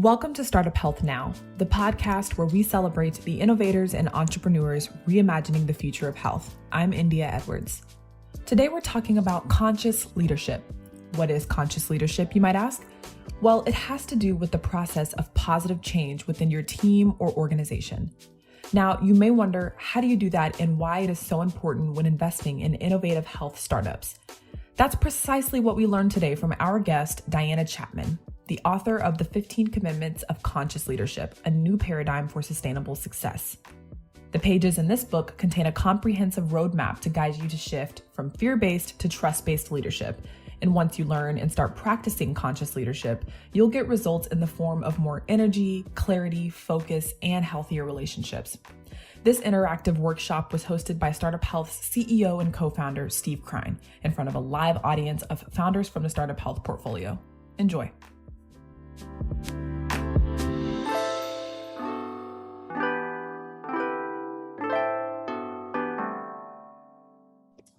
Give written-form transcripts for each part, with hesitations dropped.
Welcome to Startup Health Now, the podcast where we celebrate the innovators and entrepreneurs reimagining the future of health. I'm India Edwards. Today we're talking about conscious leadership. What is conscious leadership, you might ask? Well, it has to do with the process of positive change within your team or organization. Now, you may wonder, how do you do that and why it is so important when investing in innovative health startups? That's precisely what we learned today from our guest, Diana Chapman, the author of The 15 Commitments of Conscious Leadership, a new paradigm for sustainable success. The pages in this book contain a comprehensive roadmap to guide you to shift from fear-based to trust-based leadership. And once you learn and start practicing conscious leadership, you'll get results in the form of more energy, clarity, focus, and healthier relationships. This interactive workshop was hosted by Startup Health's CEO and co-founder, Steve Krein, in front of a live audience of founders from the Startup Health portfolio. Enjoy.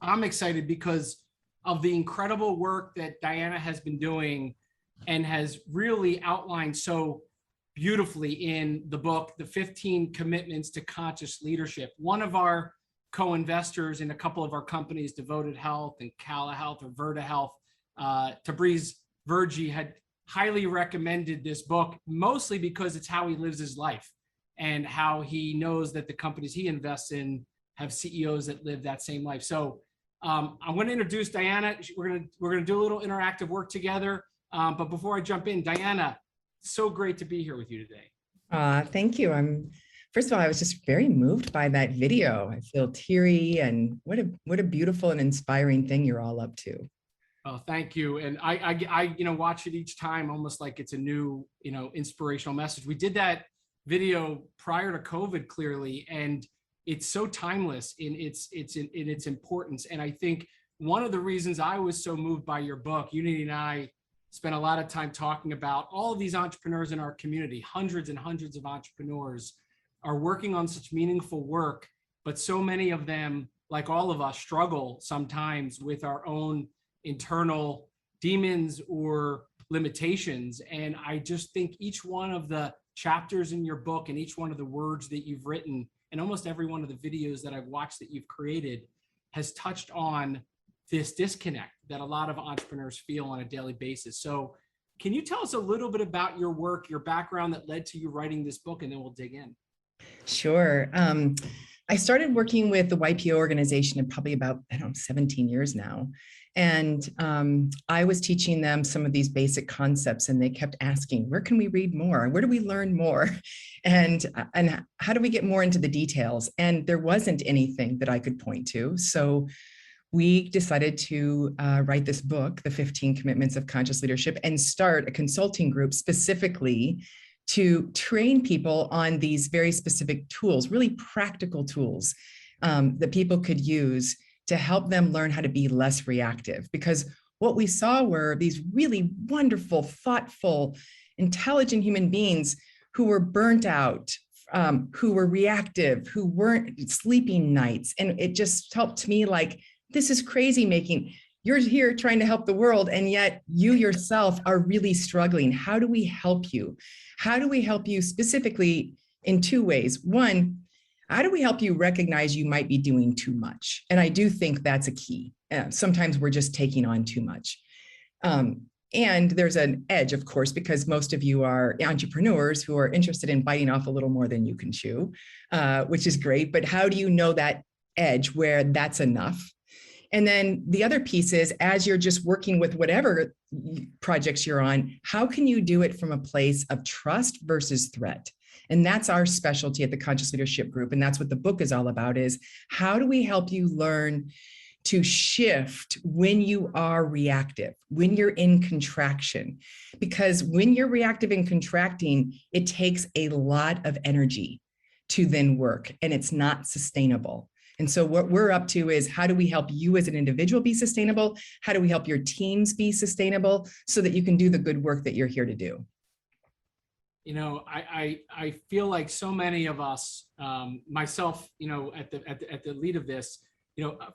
I'm excited because of the incredible work that Diana has been doing and has really outlined so beautifully in the book, The 15 Commitments to Conscious Leadership. One of our co-investors in a couple of our companies, Devoted Health and Cala Health or Verta Health, Tabriz Verji, had highly recommended this book, mostly because it's how he lives his life and how he knows that the companies he invests in have CEOs that live that same life. So I'm going to introduce Diana. We're going to do a little interactive work together. But before I jump in, Diana, so great to be here with you today. Thank you. First of all, I was just very moved by that video. I feel teary, and what a beautiful and inspiring thing you're all up to. Oh, thank you. And I watch it each time, almost like it's a new, inspirational message. We did that video prior to COVID, clearly, and it's so timeless in its importance. And I think one of the reasons I was so moved by your book, Unity and I spent a lot of time talking about all of these entrepreneurs in our community. Hundreds and hundreds of entrepreneurs are working on such meaningful work, but so many of them, like all of us, struggle sometimes with our own internal demons or limitations. And I just think each one of the chapters in your book and each one of the words that you've written and almost every one of the videos that I've watched that you've created has touched on this disconnect that a lot of entrepreneurs feel on a daily basis. So can you tell us a little bit about your work, your background that led to you writing this book, and then we'll dig in? Sure. I started working with the YPO organization in probably about, 17 years now. And I was teaching them some of these basic concepts, and they kept asking, where can we read more? Where do we learn more? And how do we get more into the details? And there wasn't anything that I could point to. So we decided to write this book, The 15 Commitments of Conscious Leadership, and start a consulting group specifically to train people on these very specific tools, really practical tools that people could use to help them learn how to be less reactive. Because what we saw were these really wonderful, thoughtful, intelligent human beings who were burnt out, who were reactive, who weren't sleeping nights. And it just felt to me like, this is crazy you're here trying to help the world, and yet you yourself are really struggling. How do we help you? How do we help you specifically in two ways? One, how do we help you recognize you might be doing too much? And I do think that's a key. Sometimes we're just taking on too much. And there's an edge, of course, because most of you are entrepreneurs who are interested in biting off a little more than you can chew, which is great. But how do you know that edge where that's enough? And then the other piece is, as you're just working with whatever projects you're on, how can you do it from a place of trust versus threat? And that's our specialty at the Conscious Leadership Group. And that's what the book is all about, is how do we help you learn to shift when you are reactive, when you're in contraction? Because when you're reactive and contracting, it takes a lot of energy to then work, and it's not sustainable. And so what we're up to is, how do we help you as an individual be sustainable? How do we help your teams be sustainable so that you can do the good work that you're here to do? I feel like so many of us, myself, at the lead of this,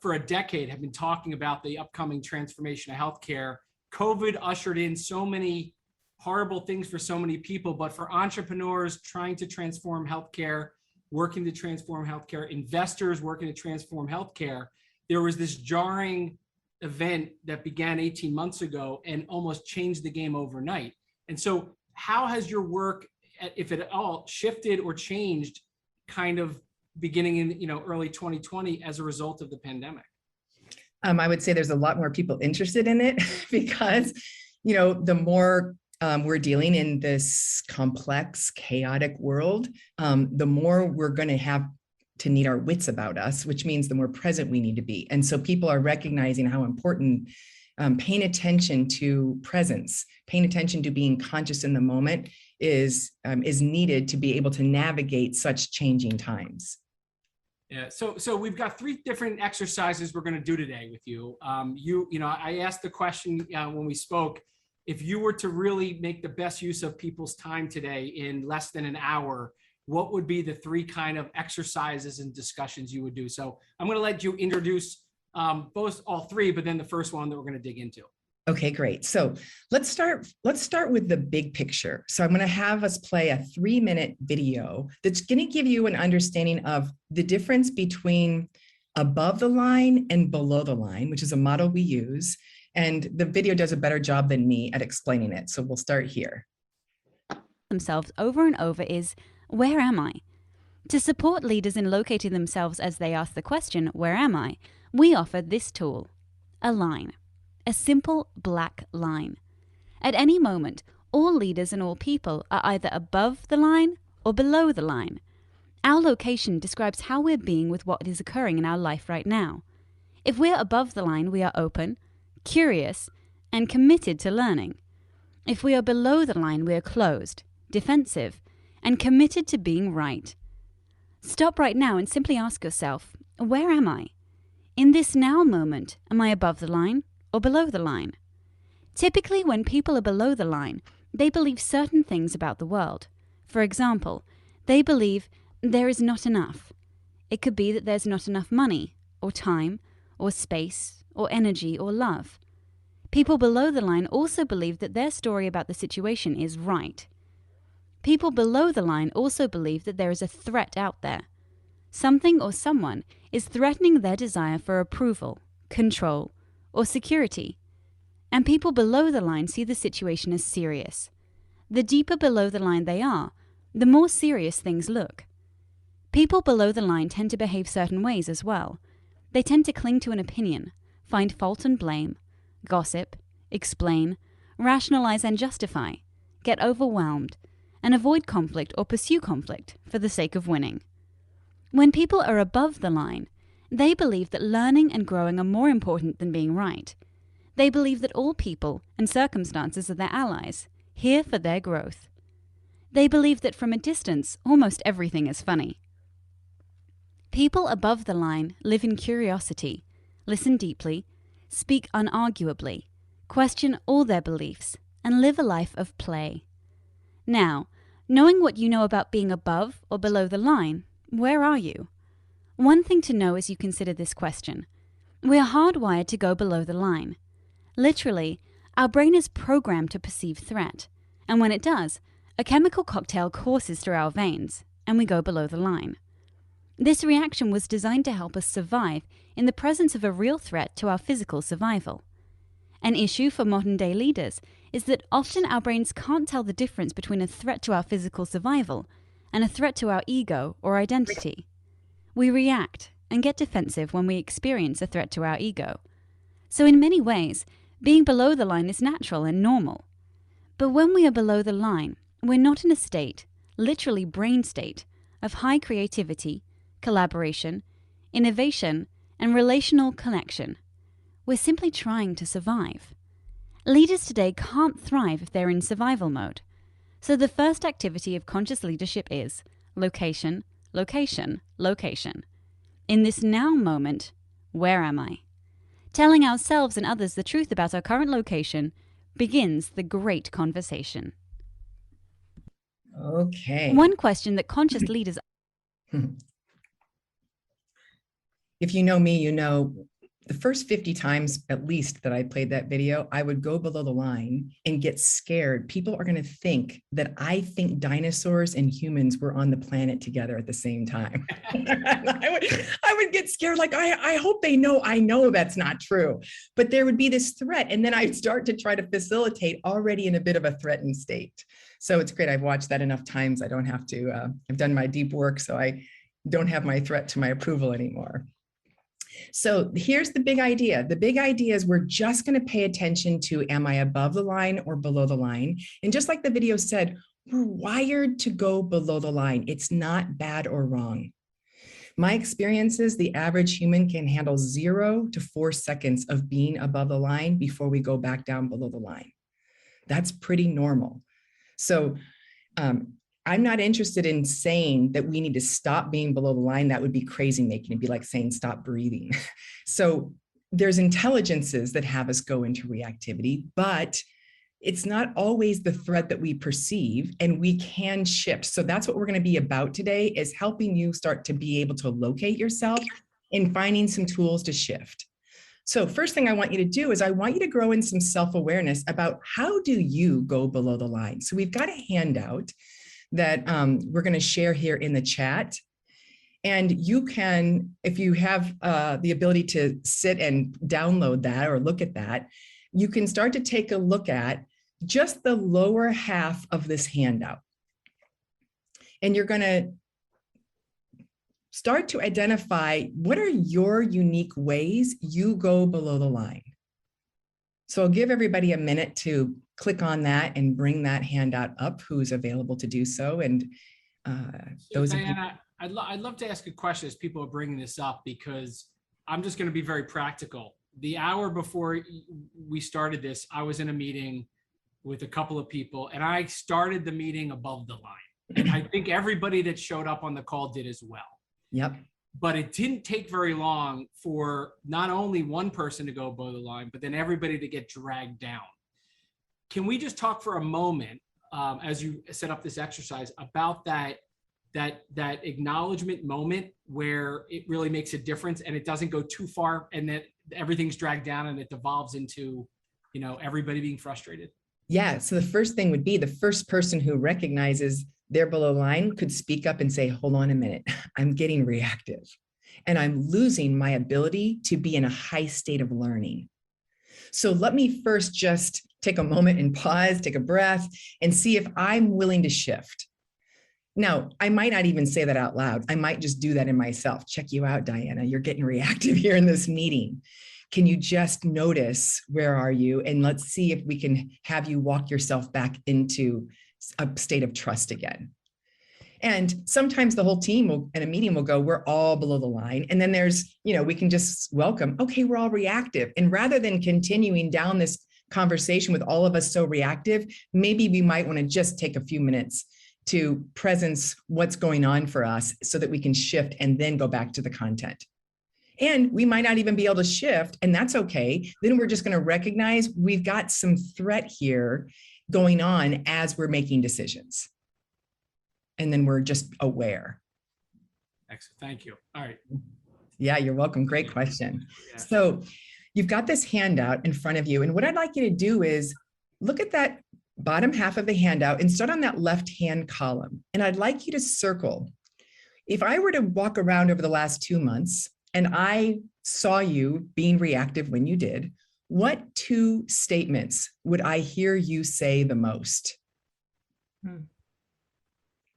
for a decade have been talking about the upcoming transformation of healthcare. COVID ushered in so many horrible things for so many people, but for entrepreneurs trying to transform healthcare, working to transform healthcare, investors working to transform healthcare, there was this jarring event that began 18 months ago and almost changed the game overnight. And so how has your work, if at all, shifted or changed kind of beginning in early 2020 as a result of the pandemic? I would say there's a lot more people interested in it because, the more we're dealing in this complex, chaotic world, the more we're going to have to need our wits about us, which means the more present we need to be. And so people are recognizing how important paying attention to presence, paying attention to being conscious in the moment is needed to be able to navigate such changing times. Yeah, so we've got 3 different exercises we're going to do today with you. I asked the question when we spoke, if you were to really make the best use of people's time today in less than an hour, what would be the 3 kind of exercises and discussions you would do? So I'm going to let you introduce all 3, but then the first one that we're going to dig into. Okay, great. So let's start with the big picture. So I'm going to have us play a 3-minute video that's going to give you an understanding of the difference between above the line and below the line, which is a model we use. And the video does a better job than me at explaining it. So we'll start here. Themselves over and over is, where am I? To support leaders in locating themselves as they ask the question, where am I? We offer this tool, a line. A simple black line. At any moment, all leaders and all people are either above the line or below the line. Our location describes how we're being with what is occurring in our life right now. If we're above the line, we are open, curious, and committed to learning. If we are below the line, we are closed, defensive, and committed to being right. Stop right now and simply ask yourself, where am I? In this now moment, am I above the line or below the line? Typically, when people are below the line, they believe certain things about the world. For example, they believe there is not enough. It could be that there's not enough money, or time, or space, or energy, or love. People below the line also believe that their story about the situation is right. People below the line also believe that there is a threat out there. Something or someone is threatening their desire for approval, control, or security. And people below the line see the situation as serious. The deeper below the line they are, the more serious things look. People below the line tend to behave certain ways as well. They tend to cling to an opinion, find fault and blame, gossip, explain, rationalize and justify, get overwhelmed, and avoid conflict or pursue conflict for the sake of winning. When people are above the line, they believe that learning and growing are more important than being right. They believe that all people and circumstances are their allies, here for their growth. They believe that from a distance, almost everything is funny. People above the line live in curiosity, listen deeply, speak unarguably, question all their beliefs, and live a life of play. Now, knowing what you know about being above or below the line, where are you? One thing to know as you consider this question. We are hardwired to go below the line. Literally, our brain is programmed to perceive threat, and when it does, a chemical cocktail courses through our veins, and we go below the line. This reaction was designed to help us survive in the presence of a real threat to our physical survival. An issue for modern-day leaders is that often our brains can't tell the difference between a threat to our physical survival and a threat to our ego or identity. We react and get defensive when we experience a threat to our ego. So in many ways, being below the line is natural and normal. But when we are below the line, we're not in a state, literally brain state, of high creativity, collaboration, innovation, and relational connection. We're simply trying to survive. Leaders today can't thrive if they're in survival mode. So the first activity of conscious leadership is location, location, location. In this now moment, where am I? Telling ourselves and others the truth about our current location begins the great conversation. Okay. One question that conscious leaders... If you know me, you know the first 50 times at least that I played that video, I would go below the line and get scared. People are going to think that I think dinosaurs and humans were on the planet together at the same time. I would get scared, like, I hope they know I know that's not true. But there would be this threat. And then I'd start to try to facilitate already in a bit of a threatened state. So it's great. I've watched that enough times. I don't have to, I've done my deep work, so I don't have my threat to my approval anymore. So here's the big idea. The big idea is we're just going to pay attention to, am I above the line or below the line? And just like the video said, we're wired to go below the line. It's not bad or wrong. My experience is the average human can handle 0 to 4 seconds of being above the line before we go back down below the line. That's pretty normal. So I'm not interested in saying that we need to stop being below the line. That would be crazy making. It'd be like saying stop breathing. So there's intelligences that have us go into reactivity, but it's not always the threat that we perceive, and we can shift. So that's what we're going to be about today, is helping you start to be able to locate yourself and finding some tools to shift. So first thing I want you to do is I want you to grow in some self-awareness about how do you go below the line. So we've got a handout that we're going to share here in the chat. And you can, if you have the ability to sit and download that or look at that, you can start to take a look at just the lower half of this handout. And you're going to start to identify what are your unique ways you go below the line. So I'll give everybody a minute to click on that and bring that handout up, who's available to do so. And those Diana, I'd love to ask a question as people are bringing this up, because I'm just going to be very practical. The hour before we started this, I was in a meeting with a couple of people, and I started the meeting above the line. And I think everybody that showed up on the call did as well. Yep. But it didn't take very long for not only one person to go below the line, but then everybody to get dragged down. Can we just talk for a moment, as you set up this exercise, about that acknowledgement moment where it really makes a difference and it doesn't go too far, and that everything's dragged down and it devolves into, everybody being frustrated? Yeah. So the first thing would be the first person who recognizes they're below line could speak up and say, hold on a minute, I'm getting reactive and I'm losing my ability to be in a high state of learning. So let me first just take a moment and pause, take a breath, and see if I'm willing to shift. Now, I might not even say that out loud. I might just do that in myself. Check you out, Diana. You're getting reactive here in this meeting. Can you just notice where are you? And let's see if we can have you walk yourself back into a state of trust again. And sometimes the whole team will, in a meeting, will go, we're all below the line. And then there's, we can just welcome, okay, we're all reactive. And rather than continuing down this conversation with all of us so reactive, maybe we might want to just take a few minutes to presence what's going on for us so that we can shift and then go back to the content. And we might not even be able to shift, and that's okay. Then we're just going to recognize we've got some threat here going on as we're making decisions. And then we're just aware. Excellent. Thank you. All right. Yeah, you're welcome. Great question. Yeah. So you've got this handout in front of you. And what I'd like you to do is look at that bottom half of the handout and start on that left-hand column. And I'd like you to circle. If I were to walk around over the last 2 months and I saw you being reactive when you did, what 2 statements would I hear you say the most?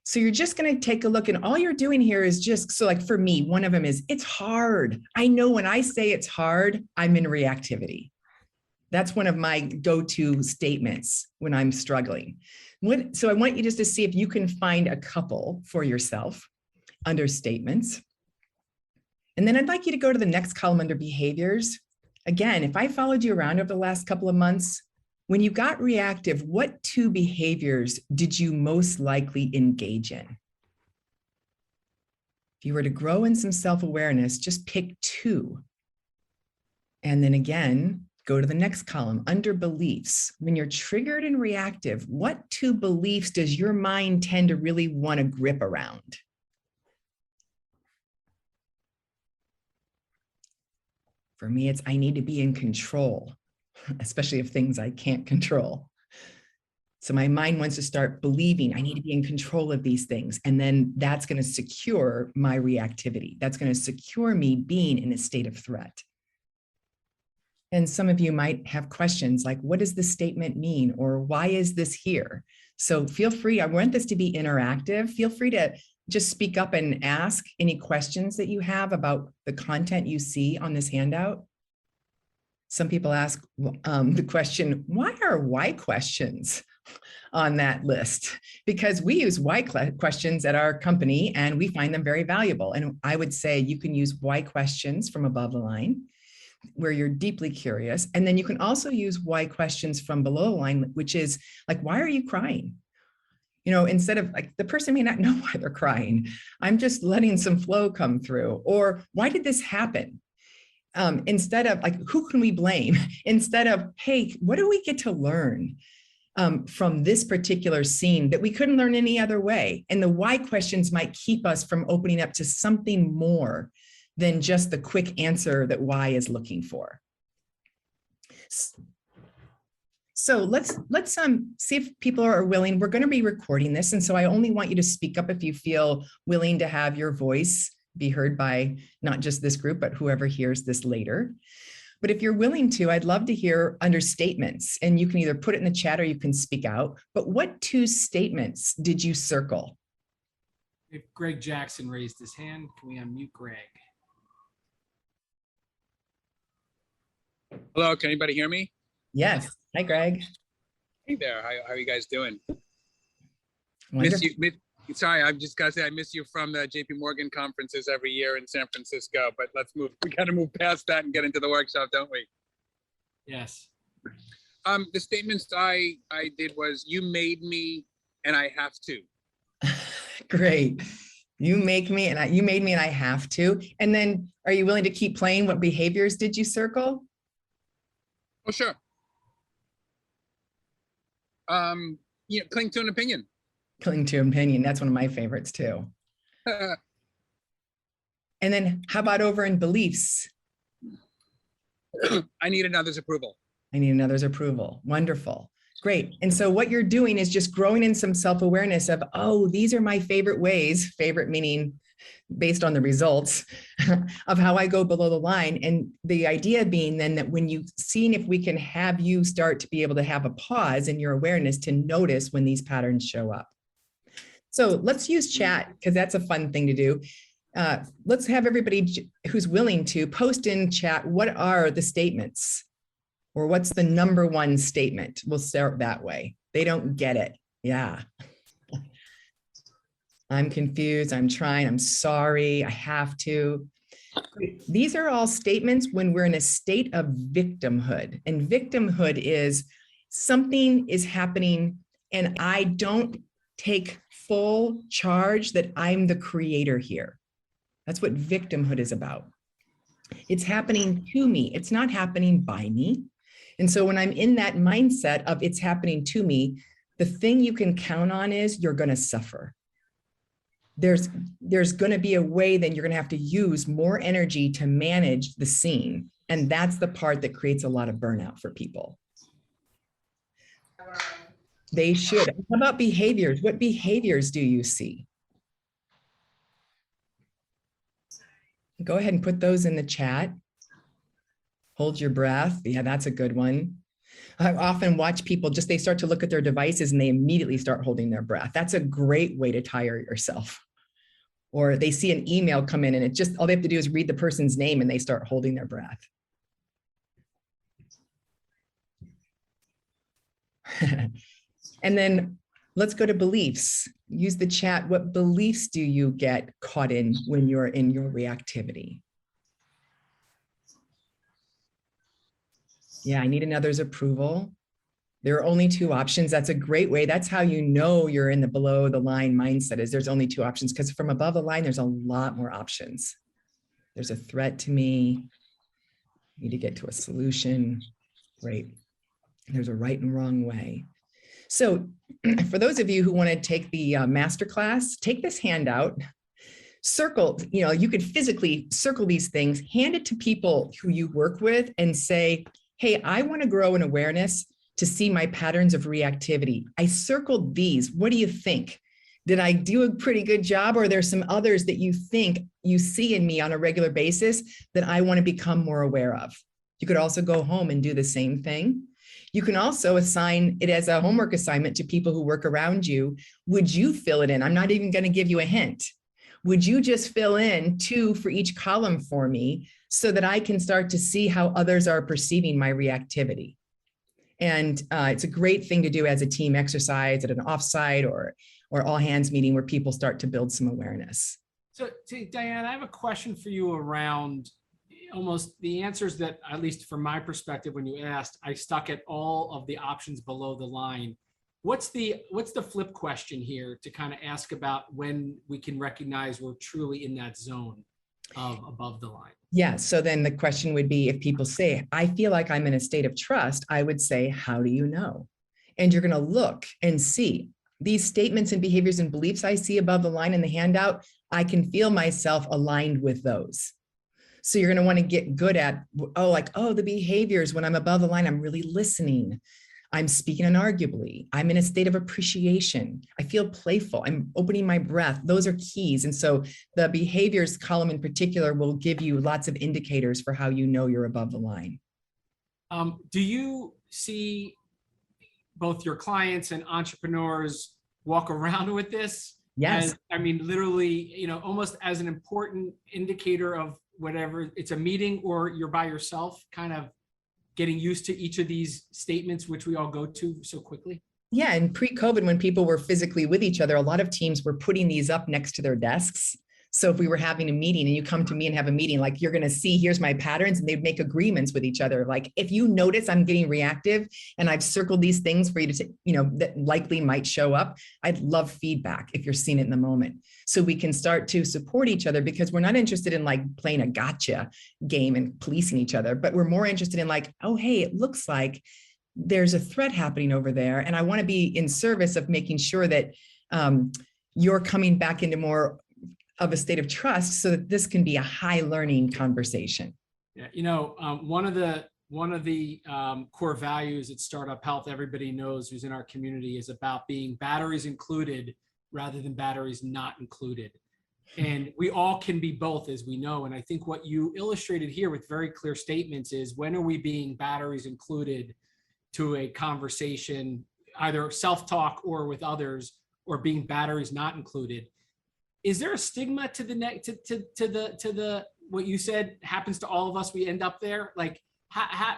So you're just going to take a look, and all you're doing here is just, so like for me, one of them is, it's hard. I know when I say it's hard, I'm in reactivity. That's one of my go-to statements when I'm struggling. So I want you just to see if you can find a couple for yourself under statements. And then I'd like you to go to the next column under behaviors. Again, if I followed you around over the last couple of months, when you got reactive, what 2 behaviors did you most likely engage in? If you were to grow in some self-awareness, just pick 2. And then again, go to the next column under beliefs. When you're triggered and reactive, what 2 beliefs does your mind tend to really want to grip around? For me, it's I need to be in control, especially of things I can't control. So my mind wants to start believing I need to be in control of these things. And then that's going to secure my reactivity. That's going to secure me being in a state of threat. And some of you might have questions like, what does this statement mean? Or why is this here? So feel free. I want this to be interactive. Feel free to just speak up and ask any questions that you have about the content you see on this handout. Some people ask the question, why are why questions on that list? Because we use why questions at our company and we find them very valuable. And I would say you can use why questions from above the line where you're deeply curious. And then you can also use why questions from below the line, which is like, why are you crying? You know, instead of like, the person may not know why they're crying. I'm just letting some flow come through. Or why did this happen? Instead of like, who can we blame? Instead of, hey, what do we get to learn from this particular scene that we couldn't learn any other way? And the why questions might keep us from opening up to something more than just the quick answer that why is looking for. So let's see if people are willing. We're going to be recording this, and so I only want you to speak up if you feel willing to have your voice be heard by not just this group, but whoever hears this later. But if you're willing to, I'd love to hear understatements, and you can either put it in the chat or you can speak out. But what 2 statements did you circle? If Greg Jackson raised his hand, can we unmute Greg? Hello, can anybody hear me? Yes. Hi, Greg. Hey there, how are you guys doing? Wonderful. Sorry, I've just got to say I miss you from the JP Morgan conferences every year in San Francisco, but we got to move past that and get into the workshop, don't we? Yes. The statements I did was, you made me and I have to. Great. You made me and I have to. And then are you willing to keep playing? What behaviors did you circle? Oh, sure. Cling to an opinion. Cling to opinion. That's one of my favorites too. And then how about over in beliefs? I need another's approval. I need another's approval. Wonderful. Great. And so what you're doing is just growing in some self-awareness of, oh, these are my favorite ways, favorite meaning based on the results of how I go below the line. And the idea being then that when you seeing if we can have you start to be able to have a pause in your awareness to notice when these patterns show up. So let's use chat because that's a fun thing to do. Let's have everybody who's willing to post in chat, what are the statements? Or what's the number 1 statement? We'll start that way. They don't get it. Yeah. I'm confused, I'm trying, I'm sorry, I have to. These are all statements when we're in a state of victimhood. And victimhood is something is happening and I don't take full charge that I'm the creator here. That's what victimhood is about. It's happening to me. It's not happening by me. And so when I'm in that mindset of it's happening to me, the thing you can count on is you're going to suffer. There's going to be a way that you're going to have to use more energy to manage the scene. And that's the part that creates a lot of burnout for people. They should. How about behaviors? What behaviors do you see? Go ahead and put those in the chat. Hold your breath. Yeah, that's a good one. I often watch people they start to look at their devices and they immediately start holding their breath. That's a great way to tire yourself. Or they see an email come in and it just, all they have to do is read the person's name and they start holding their breath. And then let's go to beliefs. Use the chat. What beliefs do you get caught in when you're in your reactivity? Yeah, I need another's approval. There are only 2 options. That's a great way. That's how you know you're in the below the line mindset is there's only 2 options because from above the line, there's a lot more options. There's a threat to me. I need to get to a solution. Great. There's a right and wrong way. So for those of you who want to take the masterclass, take this handout, circle, you could physically circle these things, hand it to people who you work with and say, hey, I want to grow in awareness to see my patterns of reactivity. I circled these. What do you think? Did I do a pretty good job, or are there some others that you think you see in me on a regular basis that I want to become more aware of? You could also go home and do the same thing. You can also assign it as a homework assignment to people who work around you. Would you fill it in? I'm not even going to give you a hint. Would you just fill in 2 for each column for me so that I can start to see how others are perceiving my reactivity? And it's a great thing to do as a team exercise at an offsite or all hands meeting where people start to build some awareness. So Diane, I have a question for you around almost the answers that, at least from my perspective, when you asked, I stuck at all of the options below the line. What's the flip question here to kind of ask about when we can recognize we're truly in that zone of above the line? Yeah, so then the question would be, if people say, I feel like I'm in a state of trust, I would say, how do you know? And you're going to look and see these statements and behaviors and beliefs I see above the line in the handout. I can feel myself aligned with those. So you're going to want to get good at, the behaviors when I'm above the line, I'm really listening. I'm speaking unarguably. I'm in a state of appreciation. I feel playful. I'm opening my breath. Those are keys. And so the behaviors column in particular will give you lots of indicators for how you know you're above the line. Do you see both your clients and entrepreneurs walk around with this? Yes. Literally, almost as an important indicator of whatever, it's a meeting or you're by yourself, kind of getting used to each of these statements, which we all go to so quickly? Yeah, and pre-COVID, when people were physically with each other, a lot of teams were putting these up next to their desks. So if we were having a meeting and you come to me and have a meeting, like you're going to see, here's my patterns, and they'd make agreements with each other. Like, if you notice I'm getting reactive and I've circled these things for you to, that likely might show up, I'd love feedback if you're seeing it in the moment. So we can start to support each other, because we're not interested in like playing a gotcha game and policing each other, but we're more interested in like, oh, hey, it looks like there's a threat happening over there. And I want to be in service of making sure that you're coming back into more of a state of trust so that this can be a high learning conversation. Yeah, one of the core values at Startup Health, everybody knows who's in our community, is about being batteries included rather than batteries not included. And we all can be both, as we know. And I think what you illustrated here with very clear statements is, when are we being batteries included to a conversation, either self-talk or with others, or being batteries not included? Is there a stigma to the what you said happens to all of us? We end up there, like,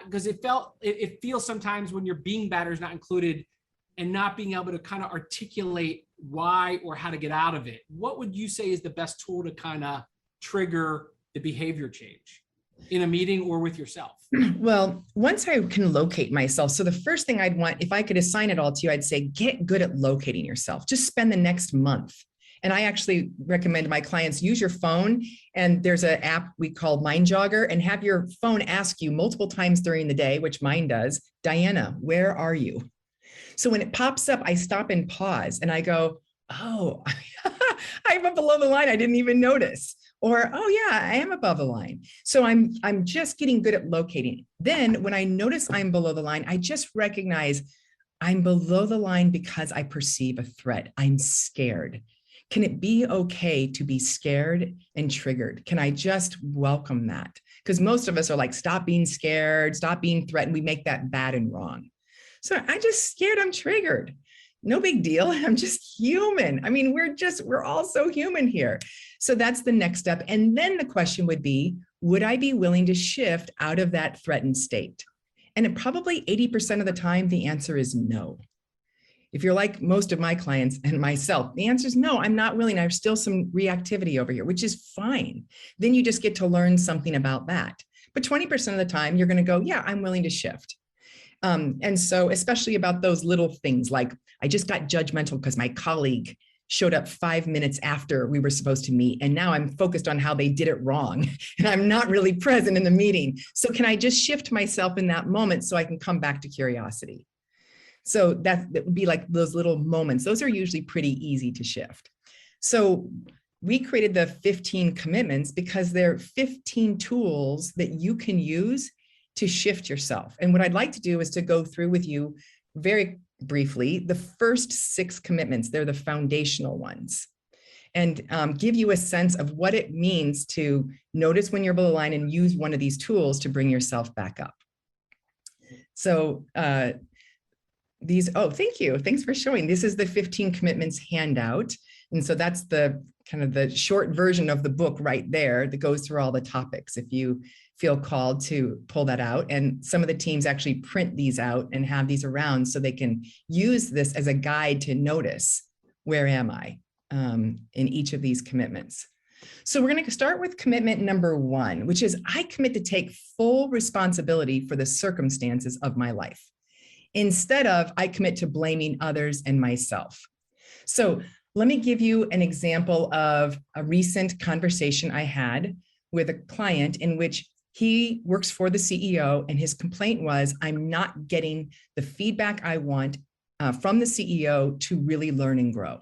because it feels sometimes when you're being batteries not included and not being able to kind of articulate why or how to get out of it. What would you say is the best tool to kind of trigger the behavior change in a meeting or with yourself? Well, once I can locate myself, so the first thing I'd want, if I could assign it all to you, I'd say, get good at locating yourself. Just spend the next month. And I actually recommend my clients use your phone, and there's an app we call Mind Jogger, and have your phone ask you multiple times during the day, which mine does, Diana, where are you? So when it pops up, I stop and pause and I go, oh, I'm below the line. I didn't even notice. Or, oh yeah, I am above the line. So I'm just getting good at locating. Then when I notice I'm below the line, I just recognize I'm below the line because I perceive a threat. I'm scared. Can it be okay to be scared and triggered? Can I just welcome that? Because most of us are like, stop being scared, stop being threatened. We make that bad and wrong. So I'm just scared, I'm triggered. No big deal. I'm just human. I mean, we're all so human here. So that's the next step. And then the question would be, would I be willing to shift out of that threatened state? And probably 80% of the time, the answer is no. If you're like most of my clients and myself, the answer is no, I'm not willing. There's still some reactivity over here, which is fine. Then you just get to learn something about that. But 20% of the time, you're going to go, yeah, I'm willing to shift. And so especially about those little things, like I just got judgmental because my colleague showed up 5 minutes after we were supposed to meet. And now I'm focused on how they did it wrong. And I'm not really present in the meeting. So can I just shift myself in that moment so I can come back to curiosity? So that would be like those little moments. Those are usually pretty easy to shift. So we created the 15 commitments because they're 15 tools that you can use to shift yourself. And what I'd like to do is to go through with you very briefly the first 6 commitments. They're the foundational ones, and give you a sense of what it means to notice when you're below the line and use one of these tools to bring yourself back up. So thank you. Thanks for showing. This is the 15 commitments handout. And so that's the kind of the short version of the book right there that goes through all the topics, if you feel called to pull that out. And some of the teams actually print these out and have these around so they can use this as a guide to notice, where am I in each of these commitments. So we're going to start with commitment number 1, which is I commit to take full responsibility for the circumstances of my life, instead of I commit to blaming others and myself. So let me give you an example of a recent conversation I had with a client in which he works for the CEO, and his complaint was, I'm not getting the feedback I want from the CEO to really learn and grow.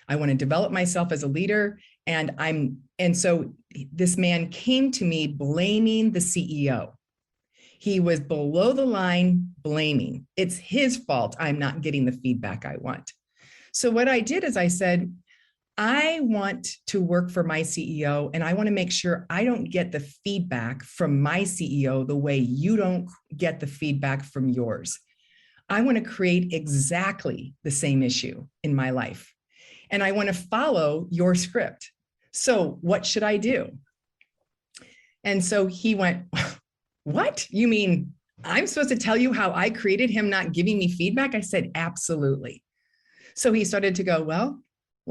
I want to develop myself as a leader, and so this man came to me blaming the CEO. He was below the line blaming. It's his fault I'm not getting the feedback I want. So what I did is I said, I want to work for my CEO, and I want to make sure I don't get the feedback from my CEO the way you don't get the feedback from yours. I want to create exactly the same issue in my life, and I want to follow your script. So what should I do? And so he went, what? You mean I'm supposed to tell you how I created him not giving me feedback? I said, absolutely. So he started to go, well,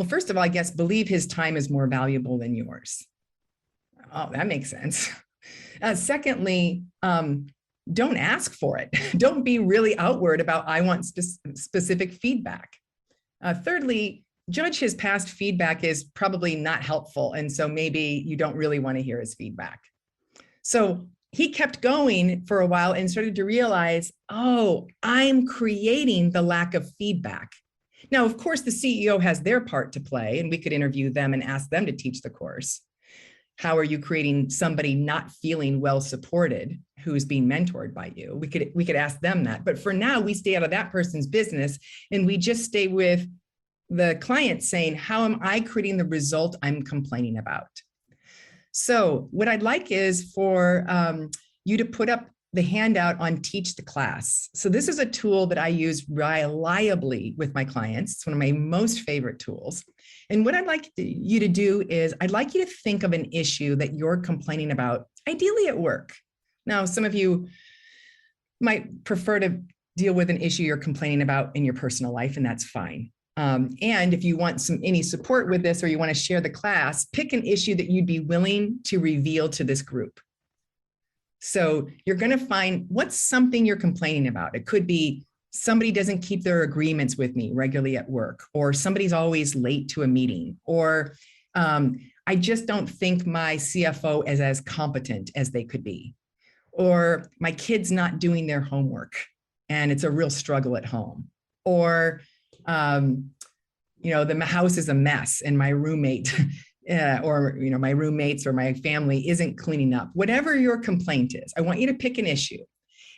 first of all, I guess believe his time is more valuable than yours. Oh, that makes sense. Secondly, don't ask for it. Don't be really outward about I want specific feedback. Thirdly, judge his past feedback is probably not helpful. And so maybe you don't really want to hear his feedback. So he kept going for a while and started to realize, oh, I'm creating the lack of feedback. Now, of course, the CEO has their part to play, and we could interview them and ask them to teach the course. How are you creating somebody not feeling well supported who's being mentored by you? We could ask them that. But for now, we stay out of that person's business, and we just stay with the client saying, how am I creating the result I'm complaining about? So what I'd like is for you to put up the handout on Teach the Class. So this is a tool that I use reliably with my clients. It's one of my most favorite tools. And what I'd like you to do is I'd like you to think of an issue that you're complaining about, ideally at work. Now, some of you might prefer to deal with an issue you're complaining about in your personal life, and that's fine. And if you want any support with this, or you want to share the class, pick an issue that you'd be willing to reveal to this group. So you're going to find what's something you're complaining about. It could be somebody doesn't keep their agreements with me regularly at work, or somebody's always late to a meeting, or I just don't think my CFO is as competent as they could be, or my kid's not doing their homework and it's a real struggle at home, or the house is a mess and my roommate or my roommates or my family isn't cleaning up. Whatever your complaint is, I want you to pick an issue.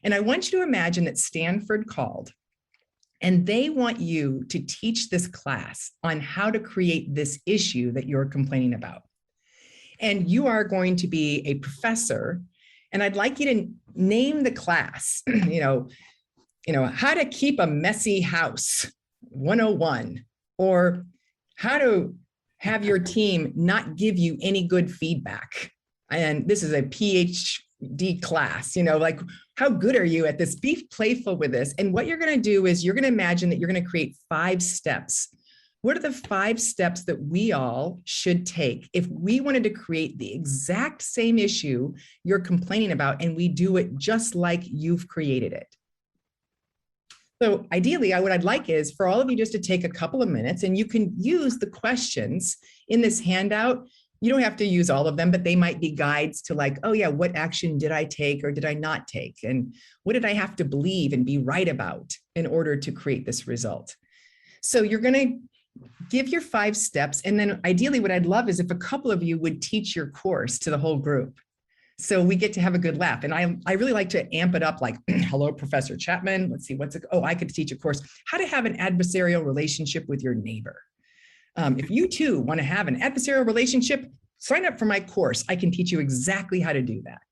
And I want you to imagine that Stanford called and they want you to teach this class on how to create this issue that you're complaining about. And you are going to be a professor, and I'd like you to name the class, how to keep a messy house 101, or how to have your team not give you any good feedback. And this is a PhD class, how good are you at this? Be playful with this. And what you're going to do is you're going to imagine that you're going to create 5 steps. What are the 5 steps that we all should take if we wanted to create the exact same issue you're complaining about, and we do it just like you've created it? So ideally, what I'd like is for all of you just to take a couple of minutes, and you can use the questions in this handout. You don't have to use all of them, but they might be guides to what action did I take or did I not take? And what did I have to believe and be right about in order to create this result? So you're going to give your 5 steps. And then ideally what I'd love is if a couple of you would teach your course to the whole group. So we get to have a good laugh. And I really like to amp it up like, hello, Professor Chapman. Let's see, I could teach a course, how to have an adversarial relationship with your neighbor. If you too want to have an adversarial relationship, sign up for my course. I can teach you exactly how to do that.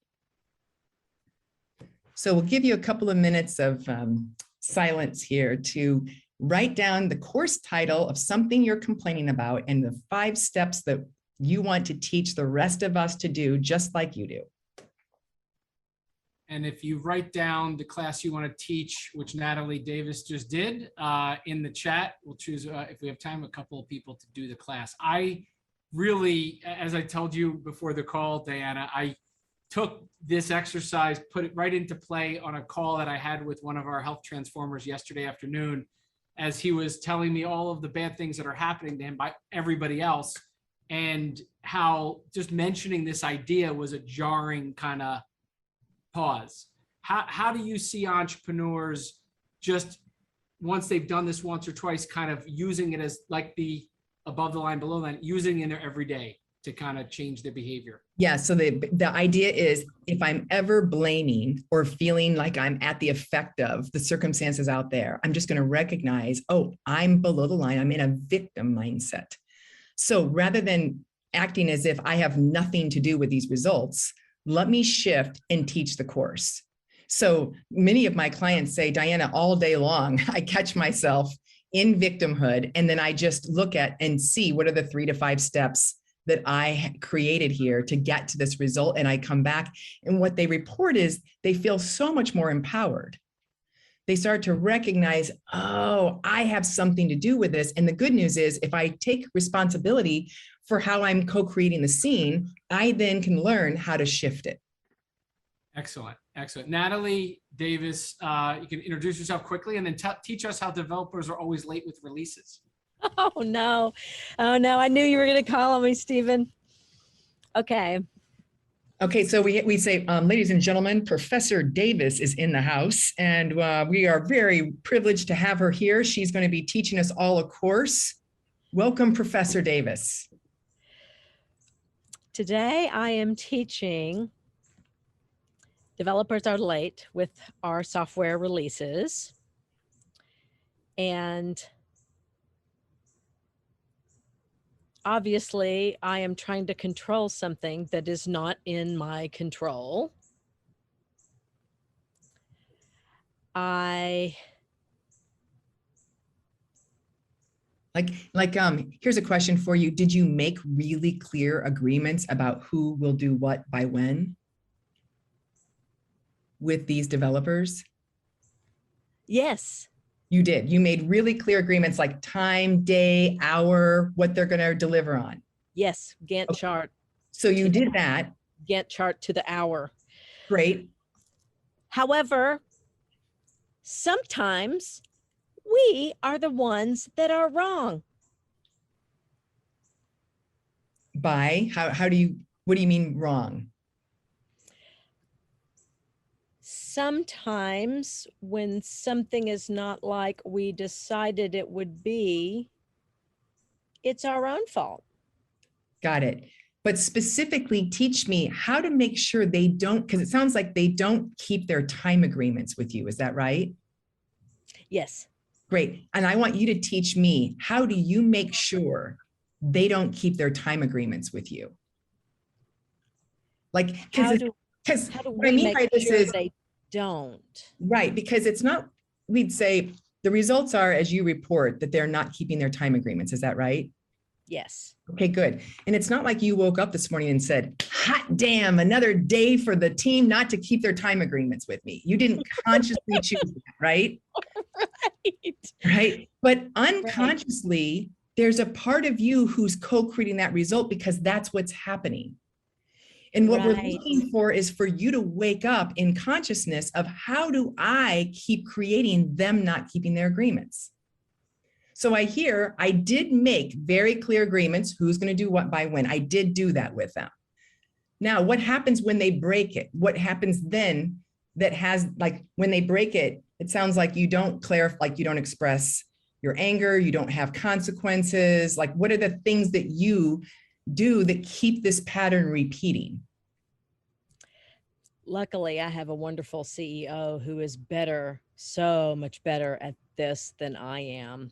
So we'll give you a couple of minutes of silence here to write down the course title of something you're complaining about and the 5 steps that you want to teach the rest of us to do just like you do. And if you write down the class you want to teach, which Natalie Davis just did, in the chat, we'll choose, if we have time, a couple of people to do the class. I really, as I told you before the call, Diana, I took this exercise, put it right into play on a call that I had with one of our health transformers yesterday afternoon, as he was telling me all of the bad things that are happening to him by everybody else, and how just mentioning this idea was a jarring kind of pause. How do you see entrepreneurs just once they've done this once or twice, kind of using it as like the above the line, below the line, using it in their everyday to kind of change their behavior? Yeah, so the idea is if I'm ever blaming or feeling like I'm at the effect of the circumstances out there, I'm just going to recognize, oh, I'm below the line. I'm in a victim mindset. So rather than acting as if I have nothing to do with these results, let me shift and teach the course. So many of my clients say, Diana, all day long, I catch myself in victimhood, and then I just look at and see what are the 3 to 5 steps that I created here to get to this result. And I come back, and what they report is they feel so much more empowered. They start to recognize, oh, I have something to do with this. And the good news is if I take responsibility for how I'm co-creating the scene, I then can learn how to shift it. Excellent. Excellent. Natalie Davis, you can introduce yourself quickly and then teach us how developers are always late with releases. Oh, no. Oh, no. I knew you were going to call on me, Stephen. Okay. Okay, so we say, ladies and gentlemen, Professor Davis is in the house, and we are very privileged to have her here. She's going to be teaching us all a course. Welcome, Professor Davis. Today, I am teaching developers are late with our software releases. And obviously, I am trying to control something that is not in my control. Here's a question for you. Did you make really clear agreements about who will do what by when with these developers? Yes. You did. You made really clear agreements like time, day, hour, what they're going to deliver on. Yes. Gantt chart. So you did that. Gantt chart to the hour. Great. However, sometimes we are the ones that are wrong. By what do you mean wrong? Sometimes when something is not like we decided it would be, it's our own fault. Got it. But specifically teach me how to make sure they don't, because it sounds like they don't keep their time agreements with you. Is that right? Yes. Great. And I want you to teach me, how do you make sure they don't keep their time agreements with you? Like, how do what I mean by this is they don't. Right, because it's not, we'd say the results are, as you report, that they're not keeping their time agreements. Is that right? Yes. Okay, good. And it's not like you woke up this morning and said, hot damn, another day for the team not to keep their time agreements with me. You didn't consciously choose that, right? Right. But unconsciously, there's a part of you who's co-creating that result because that's what's happening. And what we're looking for is for you to wake up in consciousness of how do I keep creating them not keeping their agreements? So I did make very clear agreements, who's going to do what by when. I did do that with them. Now, what happens when they break it? What happens then that has, like, when they break it, it sounds like you don't clarify, like you don't express your anger, you don't have consequences. Like, what are the things that you do that keep this pattern repeating? Luckily, I have a wonderful CEO who is better, so much better at this than I am.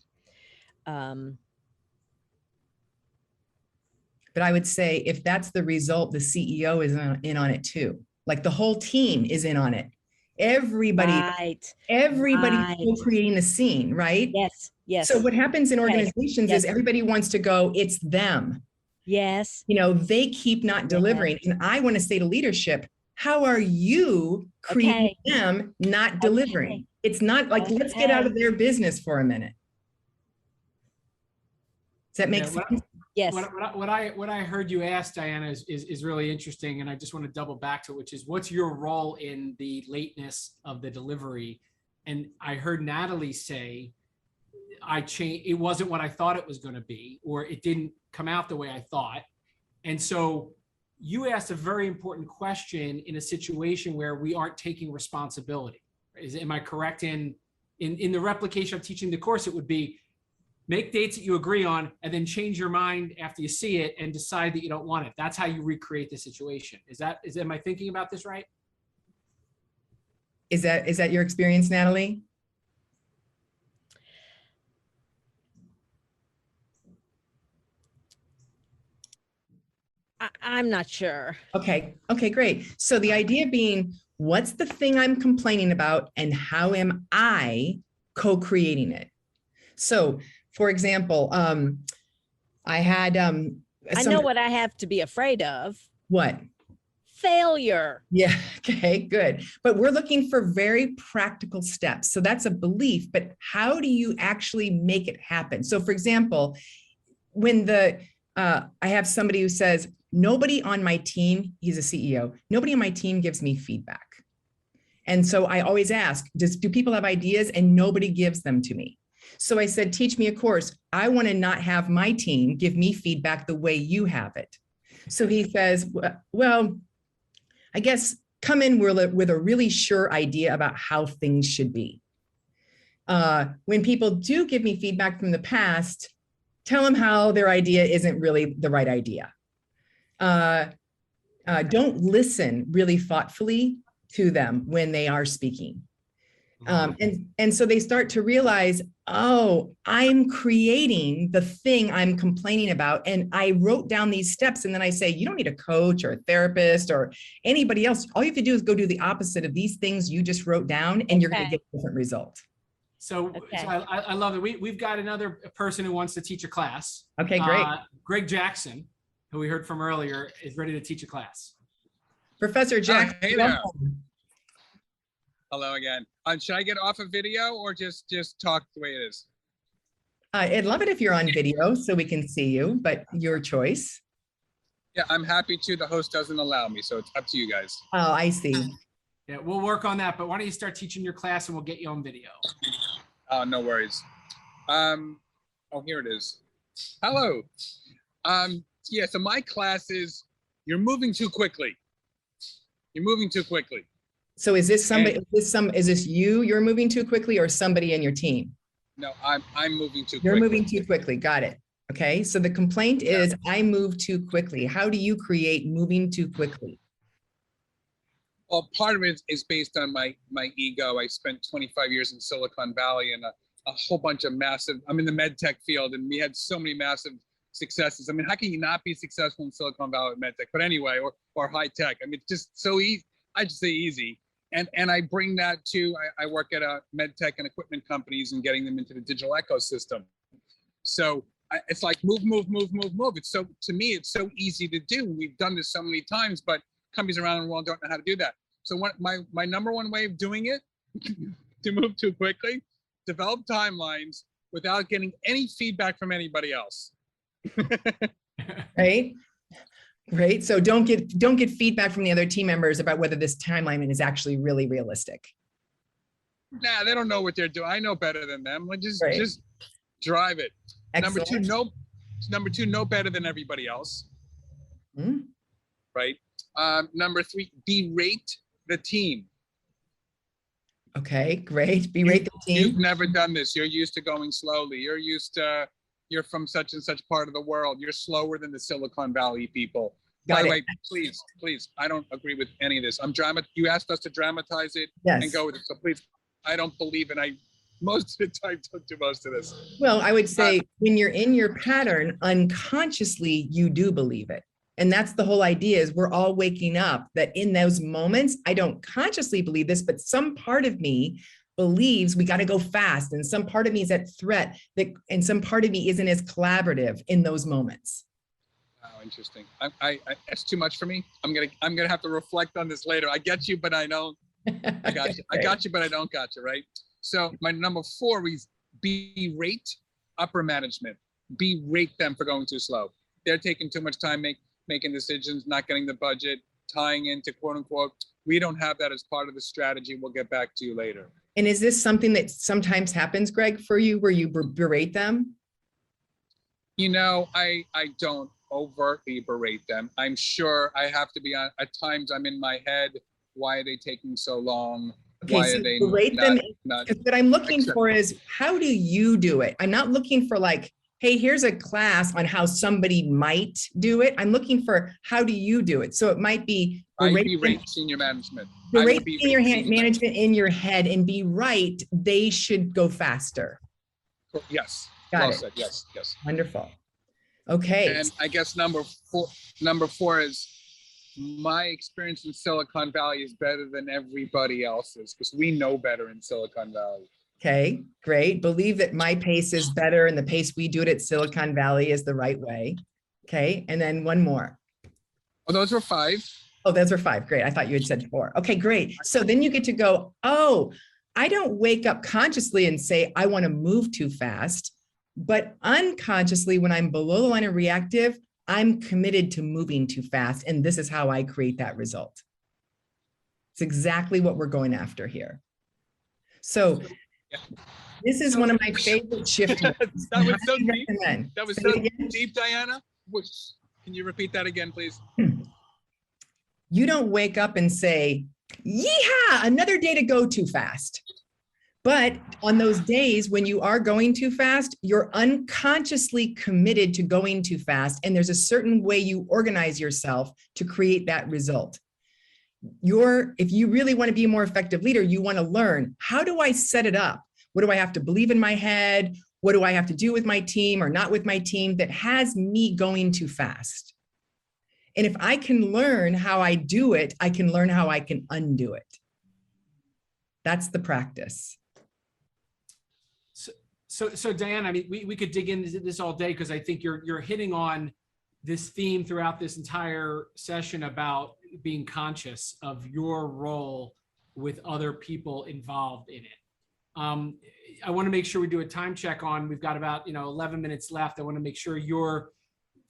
But I would say if that's the result, the CEO is in on it too. Like the whole team is in on it. Everybody's Right. creating the scene, right? Yes. Yes. So what happens in organizations Yes. is everybody wants to go, it's them. Yes. You know, they keep not delivering. And I want to say to leadership, how are you creating them not delivering? It's not like, let's get out of their business for a minute. Does that make sense? Yes. What I heard you ask, Diana, is really interesting, and I just want to double back to it, which is, what's your role in the lateness of the delivery? And I heard Natalie say, it wasn't what I thought it was going to be, or it didn't come out the way I thought. And so you asked a very important question in a situation where we aren't taking responsibility. Am I correct in the replication of teaching the course? It would be, make dates that you agree on and then change your mind after you see it and decide that you don't want it. That's how you recreate the situation. Am I thinking about this right? Is that your experience, Natalie? I'm not sure. Okay, great. So the idea being, what's the thing I'm complaining about and how am I co-creating it? So for example, I had I know what I have to be afraid of. What? Failure. Yeah, okay, good. But we're looking for very practical steps. So that's a belief, but how do you actually make it happen? So for example, when I have somebody who says, nobody on my team, he's a CEO, nobody on my team gives me feedback. And so I always ask, do people have ideas? And nobody gives them to me. So I said, teach me a course. I want to not have my team give me feedback the way you have it. So he says, well, I guess come in with a really sure idea about how things should be. When people do give me feedback from the past, tell them how their idea isn't really the right idea. Don't listen really thoughtfully to them when they are speaking. And so they start to realize, oh, I'm creating the thing I'm complaining about. And I wrote down these steps. And then I say, you don't need a coach or a therapist or anybody else. All you have to do is go do the opposite of these things you just wrote down, and you're going to get a different result. So I love it. We've got another person who wants to teach a class. Okay, great. Greg Jackson, who we heard from earlier, is ready to teach a class. Professor Jackson. Hey there. Hello again. Should I get off a video or just talk the way it is? I'd love it if you're on video so we can see you, but your choice. Yeah, I'm happy to. The host doesn't allow me, so it's up to you guys. Oh, I see. Yeah, we'll work on that, but why don't you start teaching your class and we'll get you on video. Oh, no worries. Oh, here it is. Hello. Yeah, so my class is, you're moving too quickly. You're moving too quickly. So is this somebody, is this you're moving too quickly, or somebody in your team? No, I'm moving too quickly. You're moving too quickly. Got it. Okay. So the complaint is, I move too quickly. How do you create moving too quickly? Well, part of it is based on my ego. I spent 25 years in Silicon Valley and a whole bunch of massive, I'm in the med tech field, and we had so many massive successes. I mean, how can you not be successful in Silicon Valley with med tech? But anyway, or high tech. I mean, it's just so easy. I just say easy. And I bring that to, I work at med tech and equipment companies and getting them into the digital ecosystem. So it's like move. It's so, to me, it's so easy to do. We've done this so many times, but companies around the world don't know how to do that. So my number one way of doing it, to move too quickly, develop timelines without getting any feedback from anybody else. Right? Great. So don't get feedback from the other team members about whether this timeline is actually really realistic. Nah, they don't know what they're doing. I know better than them. Just drive it. Excellent. Number two, know better than everybody else. Right. Number three, berate the team. Okay, great. Berate the You've team. never done this. You're used to going slowly. You're from such and such part of the world. You're slower than the Silicon Valley people. By the way, please, I don't agree with any of this. You asked us to dramatize it Yes. and go with it. So please, I don't believe it. I most of the time don't do most of this. Well, I would say when you're in your pattern, unconsciously, you do believe it. And that's the whole idea, is we're all waking up that in those moments, I don't consciously believe this, but some part of me believes we got to go fast. And some part of me is at threat, and some part of me isn't as collaborative in those moments. Oh, interesting. I that's too much for me. I'm gonna have to reflect on this later. I get you, but I don't. I got you. I got you, but I don't got you. Right. So my number 4 is berate upper management. Berate them for going too slow. They're taking too much time making decisions, not getting the budget, tying into quote unquote. We don't have that as part of the strategy. We'll get back to you later. And is this something that sometimes happens, Greg, for you, where you berate them? You know, I don't overtly berate them. I'm sure I have to be on. At times, I'm in my head. Why are they taking so long? Okay, Why so are they berate not? them. What I'm looking for is, how do you do it? I'm not looking for like, hey, here's a class on how somebody might do it. I'm looking for, how do you do it? So it might be berate senior management. Berate senior management in your head and be right. They should go faster. Yes. Got it. Said. Yes. Wonderful. Okay. And I guess number four is, my experience in Silicon Valley is better than everybody else's, because we know better in Silicon Valley. Okay, great. Believe that my pace is better and the pace we do it at Silicon Valley is the right way. Okay, and then one more. Oh, those were 5. Oh, those were 5. Great. I thought you had said 4. Okay, great. So then you get to go, oh, I don't wake up consciously and say, I want to move too fast, but unconsciously, when I'm below the line of reactive, I'm committed to moving too fast. And this is how I create that result. It's exactly what we're going after here. So this is one of my favorite shifts. That was so deep. That was so deep, Diana. Can you repeat that again, please? You don't wake up and say, yeehaw, another day to go too fast. But on those days when you are going too fast, you're unconsciously committed to going too fast. And there's a certain way you organize yourself to create that result. If you really want to be a more effective leader, you want to learn, how do I set it up? What do I have to believe in my head? What do I have to do with my team or not with my team that has me going too fast? And if I can learn how I do it, I can learn how I can undo it. That's the practice. So Diana, I mean, we could dig into this all day, because I think you're hitting on this theme throughout this entire session about being conscious of your role with other people involved in it. I want to make sure we do a time check on, we've got about 11 minutes left. I want to make sure your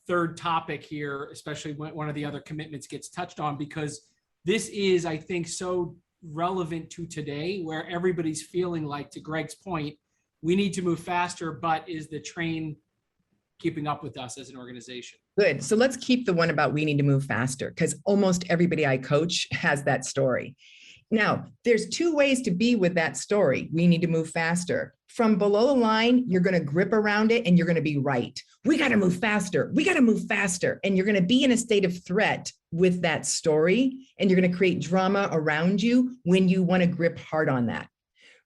third topic here, especially when one of the other commitments gets touched on, because this is, I think, so relevant to today, where everybody's feeling like, to Greg's point, we need to move faster, but is the train keeping up with us as an organization? Good. So let's keep the one about we need to move faster, because almost everybody I coach has that story. Now, there's 2 ways to be with that story. We need to move faster. From below the line, you're going to grip around it and you're going to be right. We got to move faster. We got to move faster. And you're going to be in a state of threat with that story. And you're going to create drama around you when you want to grip hard on that.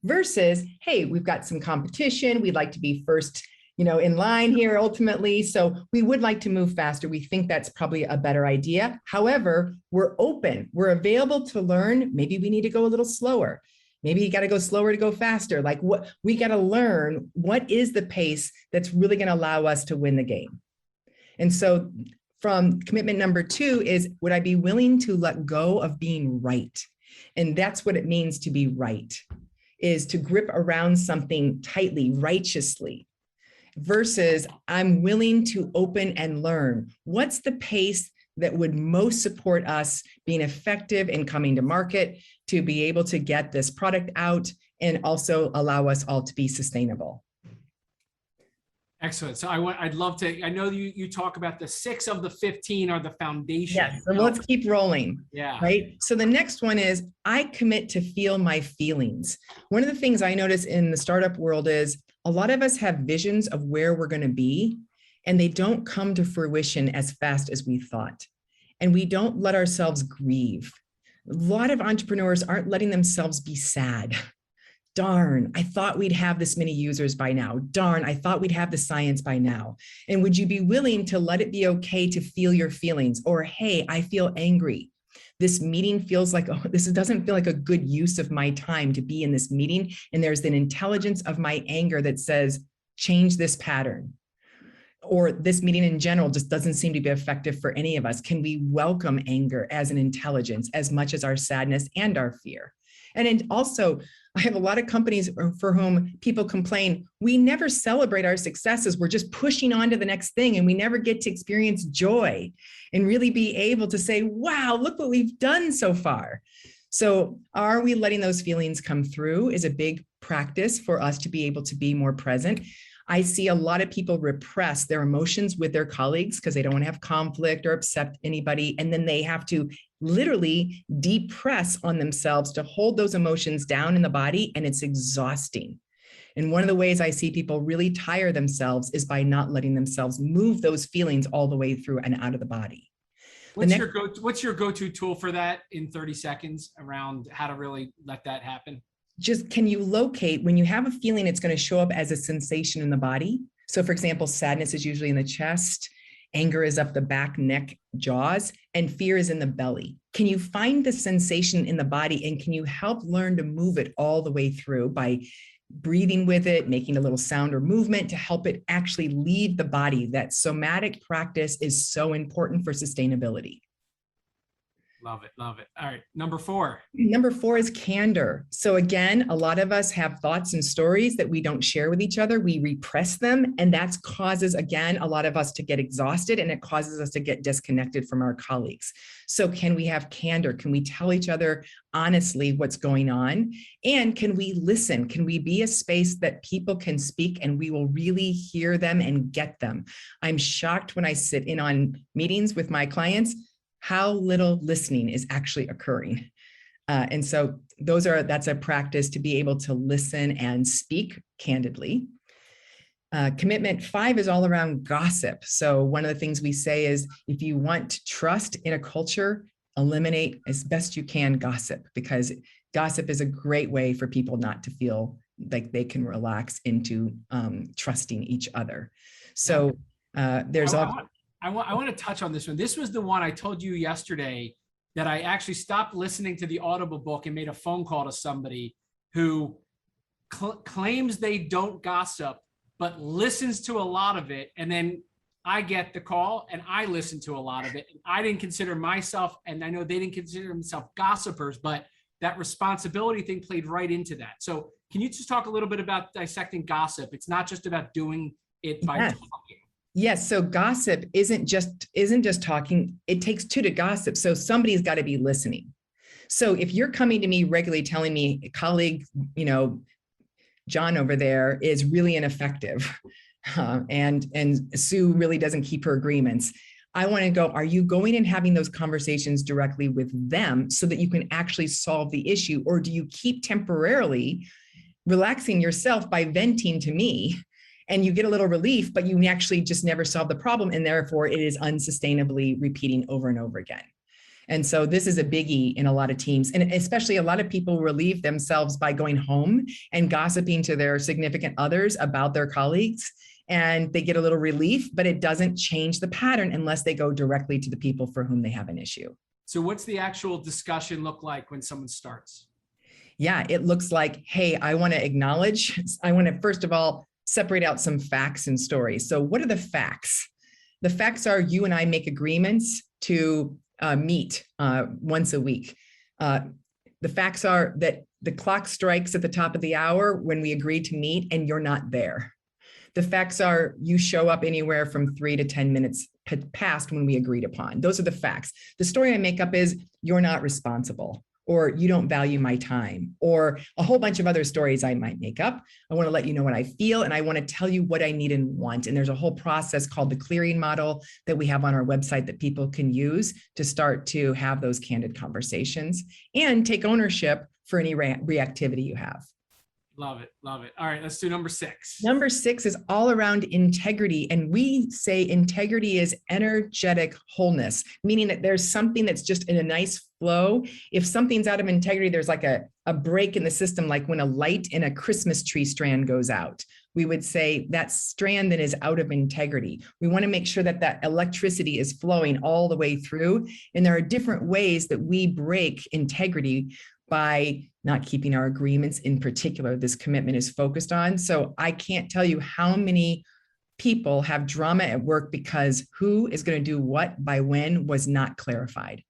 Versus, hey, we've got some competition. We'd like to be first, in line here ultimately. So we would like to move faster. We think that's probably a better idea. However, we're open. We're available to learn. Maybe we need to go a little slower. Maybe you got to go slower to go faster. Like, what we got to learn, what is the pace that's really going to allow us to win the game? And so from commitment number 2 is, would I be willing to let go of being right? And that's what it means to be right, is to grip around something tightly, righteously, versus I'm willing to open and learn. What's the pace that would most support us being effective in coming to market, to be able to get this product out and also allow us all to be sustainable? Excellent. So I'd love to, I know you talk about the 6 of the 15 are the foundation. Yes, so let's keep rolling. Yeah. Right. So the next one is I commit to feel my feelings. One of the things I notice in the startup world is a lot of us have visions of where we're going to be, and they don't come to fruition as fast as we thought. And we don't let ourselves grieve. A lot of entrepreneurs aren't letting themselves be sad. Darn, I thought we'd have this many users by now. Darn, I thought we'd have the science by now. And would you be willing to let it be okay to feel your feelings? Or, hey, I feel angry. This meeting feels like, oh, this doesn't feel like a good use of my time to be in this meeting. And there's an intelligence of my anger that says, change this pattern. Or this meeting in general just doesn't seem to be effective for any of us. Can we welcome anger as an intelligence as much as our sadness and our fear? And then also, I have a lot of companies for whom people complain, we never celebrate our successes. We're just pushing on to the next thing, and we never get to experience joy and really be able to say, wow, look what we've done so far. So are we letting those feelings come through is a big practice for us to be able to be more present. I see a lot of people repress their emotions with their colleagues because they don't want to have conflict or upset anybody. And then they have to literally depress on themselves to hold those emotions down in the body. And it's exhausting. And one of the ways I see people really tire themselves is by not letting themselves move those feelings all the way through and out of the body. What's your go-to tool for that in 30 seconds around how to really let that happen? Just can you locate when you have a feeling, it's going to show up as a sensation in the body. So for example, sadness is usually in the chest, anger is up the back, neck, jaws, and fear is in the belly. Can you find the sensation in the body, and can you help learn to move it all the way through by breathing with it, making a little sound or movement to help it actually leave the body? That somatic practice is so important for sustainability. Love it. Love it. All right. Number 4. Number 4 is candor. So again, a lot of us have thoughts and stories that we don't share with each other. We repress them. And that causes, again, a lot of us to get exhausted, and it causes us to get disconnected from our colleagues. So can we have candor? Can we tell each other honestly what's going on? And can we listen? Can we be a space that people can speak and we will really hear them and get them? I'm shocked when I sit in on meetings with my clients how little listening is actually occurring. And so that's a practice to be able to listen and speak candidly. Commitment 5 is all around gossip. So one of the things we say is, if you want trust in a culture, eliminate as best you can gossip, because gossip is a great way for people not to feel like they can relax into trusting each other. So there's I want to touch on this one. This was the one I told you yesterday that I actually stopped listening to the Audible book and made a phone call to somebody who claims they don't gossip, but listens to a lot of it. And then I get the call and I listen to a lot of it. I didn't consider myself, and I know they didn't consider themselves gossipers, but that responsibility thing played right into that. So can you just talk a little bit about dissecting gossip? It's not just about doing it by talking. Yes. So gossip isn't just talking. It takes 2 to gossip. So somebody's got to be listening. So if you're coming to me regularly telling me a colleague, John over there is really ineffective, and Sue really doesn't keep her agreements, I want to go, are you going and having those conversations directly with them so that you can actually solve the issue? Or do you keep temporarily relaxing yourself by venting to me? And you get a little relief, but you actually just never solve the problem. And therefore it is unsustainably repeating over and over again. And so this is a biggie in a lot of teams. And especially a lot of people relieve themselves by going home and gossiping to their significant others about their colleagues. And they get a little relief, but it doesn't change the pattern unless they go directly to the people for whom they have an issue. So what's the actual discussion look like when someone starts? Yeah, it looks like, hey, I want to first of all, separate out some facts and stories. So what are the facts? The facts are you and I make agreements to meet once a week. The facts are that the clock strikes at the top of the hour when we agree to meet and you're not there. The facts are you show up anywhere from 3 to 10 minutes past when we agreed upon. Those are the facts. The story I make up is you're not responsible, or you don't value my time, or a whole bunch of other stories I might make up. I want to let you know what I feel, and I want to tell you what I need and want. And there's a whole process called the clearing model that we have on our website that people can use to start to have those candid conversations and take ownership for any reactivity you have. Love it. Love it. All right, let's do number 6. Number 6 is all around integrity. And we say integrity is energetic wholeness, meaning that there's something that's just in a nice flow. If something's out of integrity, there's like a break in the system, like when a light in a Christmas tree strand goes out. We would say that strand that is out of integrity. We want to make sure that that electricity is flowing all the way through. And there are different ways that we break integrity by not keeping our agreements in particular, this commitment is focused on. So I can't tell you how many people have drama at work because who is going to do what by when was not clarified.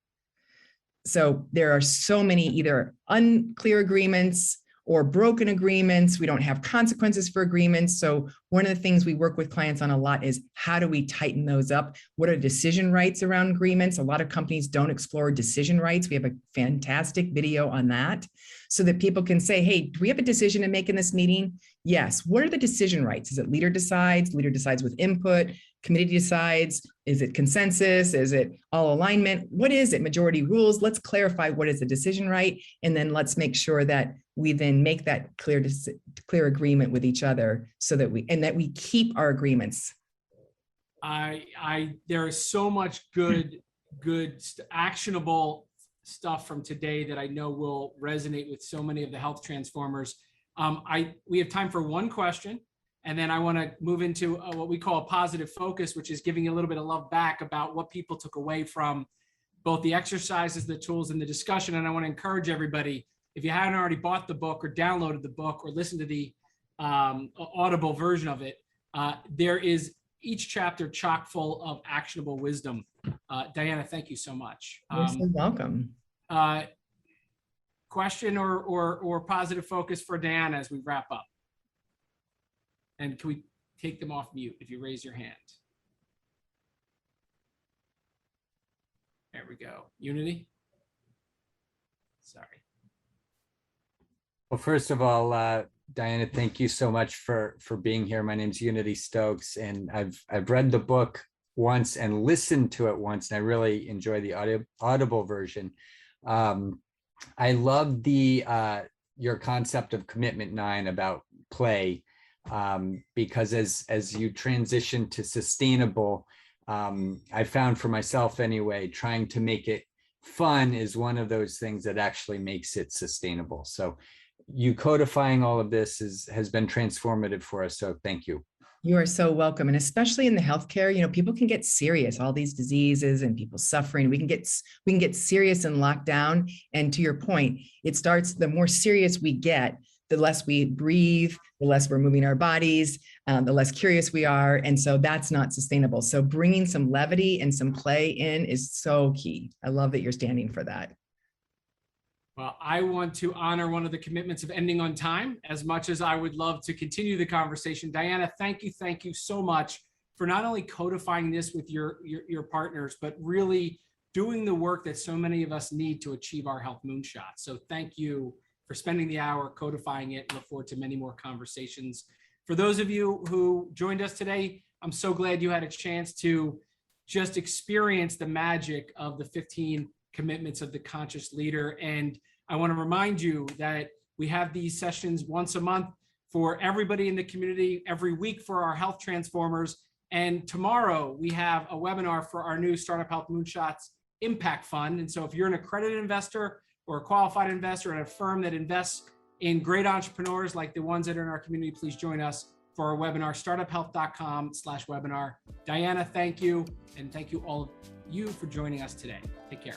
So there are so many either unclear agreements or broken agreements. We don't have consequences for agreements. So one of the things we work with clients on a lot is how do we tighten those up? What are decision rights around agreements? A lot of companies don't explore decision rights. We have a fantastic video on that so that people can say, hey, do we have a decision to make in this meeting? Yes. What are the decision rights? Is it leader decides with input? Committee decides? Is it consensus? Is it all alignment? What is it? Majority rules? Let's clarify what is the decision right. And then let's make sure that we then make that clear agreement with each other so that we keep our agreements. There is so much good actionable stuff from today that I know will resonate with so many of the health transformers. We have time for one question. And then I want to move into what we call a positive focus, which is giving a little bit of love back about what people took away from both the exercises, the tools, and the discussion. And I want to encourage everybody, if you haven't already bought the book or downloaded the book or listened to the audible version of it, there is each chapter chock full of actionable wisdom. Diana, thank you so much. You're so welcome. Question or positive focus for Diana as we wrap up? And can we take them off mute if you raise your hand? There we go. Unity? Sorry. Well, first of all, Diana, thank you so much for being here. My name's Unity Stokes, and I've read the book once and listened to it once, and I really enjoy the audible version. I love your concept of Commitment 9 about play. Because as you transition to sustainable, I found for myself anyway, trying to make it fun is one of those things that actually makes it sustainable. So you codifying all of this has been transformative for us. So thank you. You are so welcome. And especially in the healthcare, people can get serious, all these diseases and people suffering. We can get serious and locked down. And to your point, it starts, the more serious we get, the less we breathe, the less we're moving our bodies, the less curious we are. And so that's not sustainable. So bringing some levity and some play in is so key. I love that you're standing for that. Well, I want to honor one of the commitments of ending on time as much as I would love to continue the conversation. Diana, thank you so much for not only codifying this with your partners, but really doing the work that so many of us need to achieve our health moonshot. So thank you for spending the hour codifying it. Look forward to many more conversations. For those of you who joined us today, I'm so glad you had a chance to just experience the magic of the 15 commitments of the conscious leader. And I want to remind you that we have these sessions once a month for everybody in the community, every week for our health transformers. And tomorrow we have a webinar for our new Startup Health Moonshots Impact Fund. And so if you're an accredited investor or a qualified investor in a firm that invests in great entrepreneurs like the ones that are in our community, please join us for our webinar, startuphealth.com/webinar. Diana, thank you. And thank you all of you for joining us today. Take care.